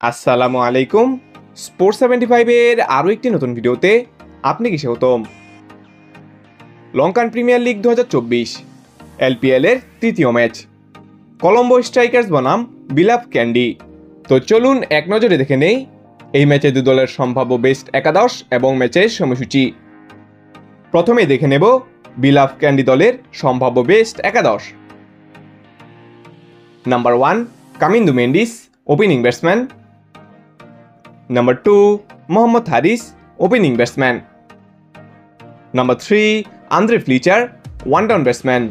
আসসালামু আলাইকুম। স্পোর্টস 75 এর আরও একটি নতুন ভিডিওতে আপনাকে স্বাগতম। লঙ্কান প্রিমিয়ার লিগ 2024 এলপিএল এর তৃতীয় ম্যাচ, কলম্বো স্ট্রাইকার্স বনাম বিলাভ ক্যান্ডি। তো চলুন এক নজরে দেখে নেই এই ম্যাচে দু দলের সম্ভাব্য বেস্ট একাদশ এবং ম্যাচের সময়সূচি। প্রথমে দেখে নেব বিলাভ ক্যান্ডি দলের সম্ভাব্য বেস্ট একাদশ। Number 1 Kamindu Mendis, opening batsman. Number 2 Mohammad Haris, opening batsman. Number 3 Andre Fletcher, one-down batsman.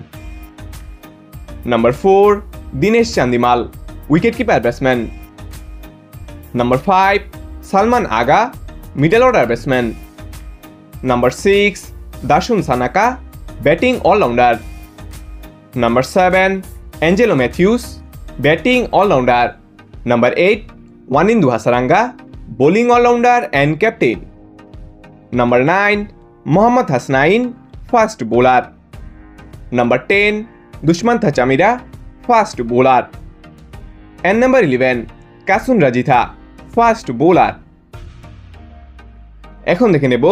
Number 4 Dinesh Chandimal, wicket-keeper batsman. Number 5 Salman Aga, middle order batsman. Number 6 Dashun Sanaka, batting all-rounder. Number 7 Angelo Matthews, batting all-rounder. Number 8 Wanindu Hasaranga, bowling all-rounder and captain. Number 9 Mohammad Hasnain, fast bowler. Number 10 Dushmantha Chamira, fast bowler. And number 11 Kasun Rajitha, fast bowler. এখন দেখে নেব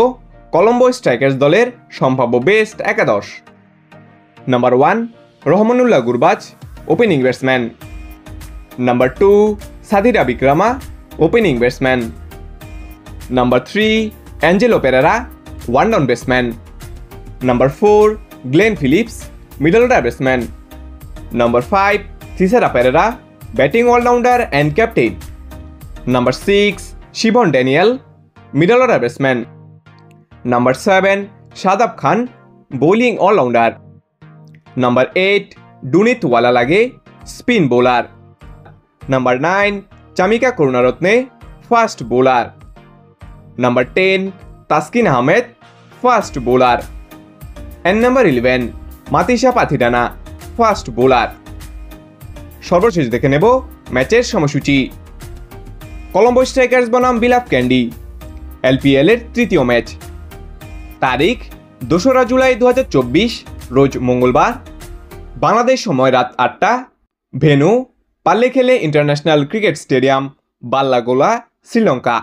Colombo strikers দলের সম্ভাব্য best একাদশ। Number 1 Rahmanullah Gurbaz, opening batsman. Number 2 Sadeera Wickrama, opening batsman. Number 3 Angelo Pereira, one-down batsman. Number 4 Glenn Phillips, middle order batsman. Number 5 Thisara Pereira, batting all-rounder and captain. Number 6 Shibon Daniel, middle order batsman. Number 7 Shadab Khan, bowling all-rounder. Number 8 Dunit Walalage, spin bowler. Number 9 Chamika Karunarotne, fast bowler. Number 10 Taskin Ahmed, fast bowler. And number 11 Matisha Pathidana, fast bowler. সর্বশেষ দেখে নেব ম্যাচের সময়সূচি। Colombo strikers বনাম বিলাভ candy LPL এর তৃতীয় match, তারিখ 2রা জুলাই 2024, রোজ মঙ্গলবার, বাংলাদেশ সময় রাত 8টা, venue Pallekele international cricket stadium, Balagolla, Sri Lanka.